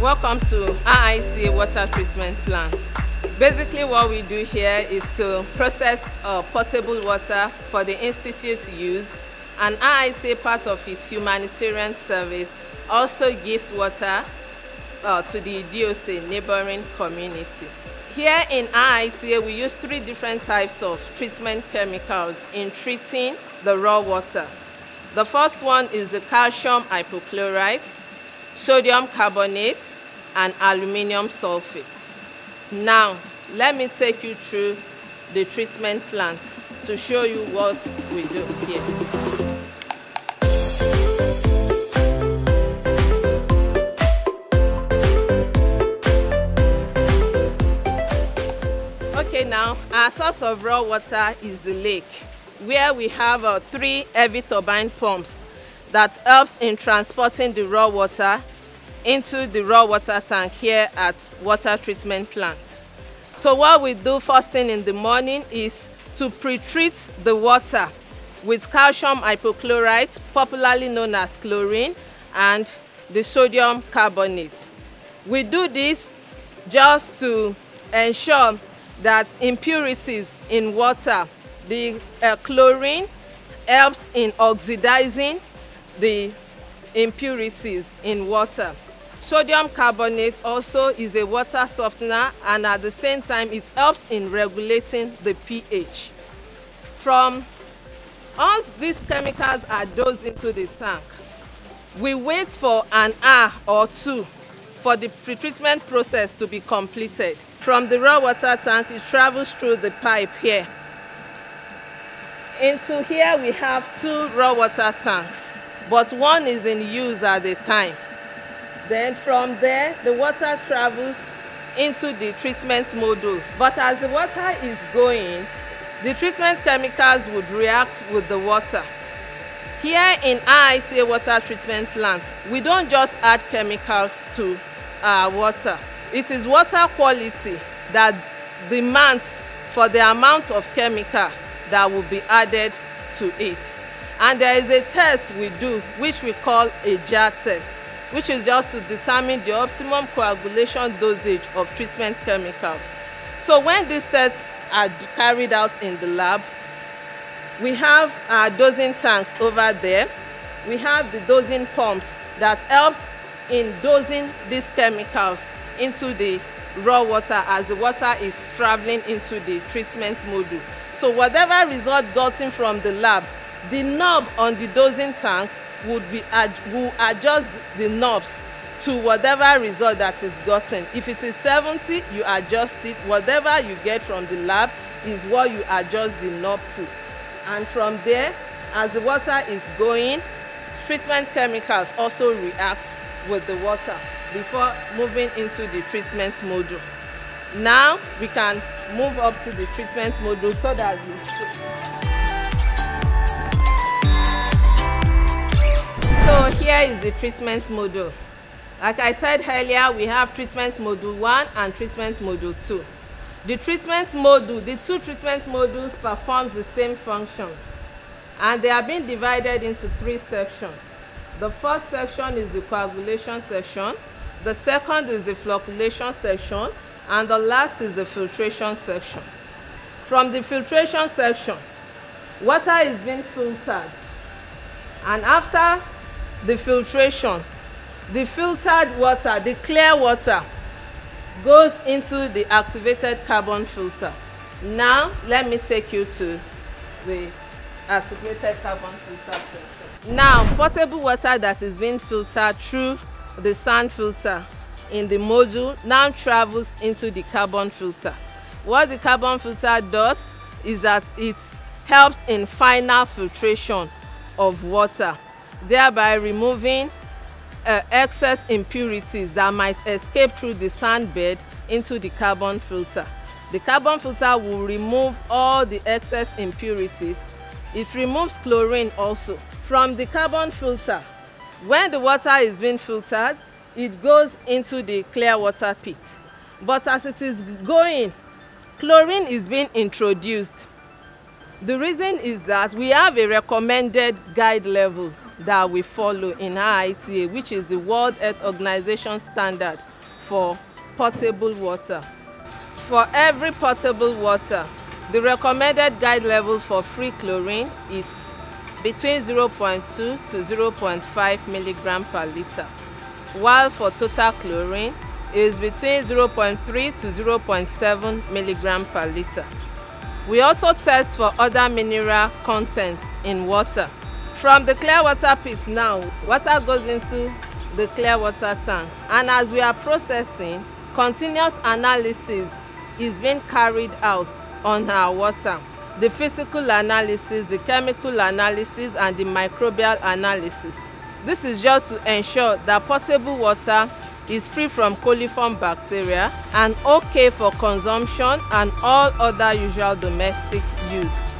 Welcome to RITA water treatment plants. Basically what we do here is to process potable water for the Institute use, and RITA, part of its humanitarian service, also gives water to the DOC neighboring community. Here in RITA, we use 3 different types of treatment chemicals in treating the raw water. The first one is the calcium hypochlorite, sodium carbonate, and aluminium sulfate. Now, let me take you through the treatment plant to show you what we do here. Okay, now our source of raw water is the lake, where we have 3 heavy turbine pumps that helps in transporting the raw water into the raw water tank here at water treatment plants. So what we do first thing in the morning is to pre-treat the water with calcium hypochlorite, popularly known as chlorine, and the sodium carbonate. We do this just to ensure that impurities in water, the chlorine helps in oxidizing the impurities in water. Sodium carbonate also is a water softener, and at the same time it helps in regulating the pH. Once these chemicals are dosed into the tank, we wait for an hour or 2 for the pre-treatment process to be completed. From the raw water tank, it travels through the pipe here. Into here we have 2 raw water tanks, but one is in use at the time. Then from there, the water travels into the treatment module. But as the water is going, the treatment chemicals would react with the water. Here in RITA water treatment plant, we don't just add chemicals to our water. It is water quality that demands for the amount of chemical that will be added to it. And there is a test we do, which we call a jar test, which is just to determine the optimum coagulation dosage of treatment chemicals. So when these tests are carried out in the lab, we have our dosing tanks over there. We have the dosing pumps that helps in dosing these chemicals into the raw water as the water is traveling into the treatment module. So whatever result gotten from the lab, the knob on the dosing tanks will adjust the knobs to whatever result that is gotten. If it is 70, you adjust it. Whatever you get from the lab is what you adjust the knob to. And from there, as the water is going, treatment chemicals also react with the water before moving into the treatment module. Now we can move up to the treatment module so that you So here is the treatment module. Like I said earlier, we have treatment module 1 and treatment module 2. The treatment module, the 2 treatment modules performs the same functions, and they are being divided into 3 sections. The first section is the coagulation section, the second is the flocculation section, and the last is the filtration section. From the filtration section, water is being filtered, and after the filtration, the filtered water, the clear water, goes into the activated carbon filter. Now let me take you to the activated carbon filter section. Now potable water that is being filtered through the sand filter in the module now travels into the carbon filter. What the carbon filter does is that it helps in final filtration of water, thereby removing excess impurities that might escape through the sand bed into the carbon filter. The carbon filter will remove all the excess impurities. It removes chlorine also. From the carbon filter, when the water is being filtered, it goes into the clear water pit. But as it is going, chlorine is being introduced. The reason is that we have a recommended guide level that we follow in RITA, which is the World Health Organization standard for potable water. For every potable water, the recommended guide level for free chlorine is between 0.2 to 0.5 milligram per liter, while for total chlorine is between 0.3 to 0.7 milligram per liter. We also test for other mineral contents in water. From the clear water pit now, water goes into the clear water tanks, and as we are processing, continuous analysis is being carried out on our water. The physical analysis, the chemical analysis, and the microbial analysis. This is just to ensure that potable water is free from coliform bacteria and okay for consumption and all other usual domestic use.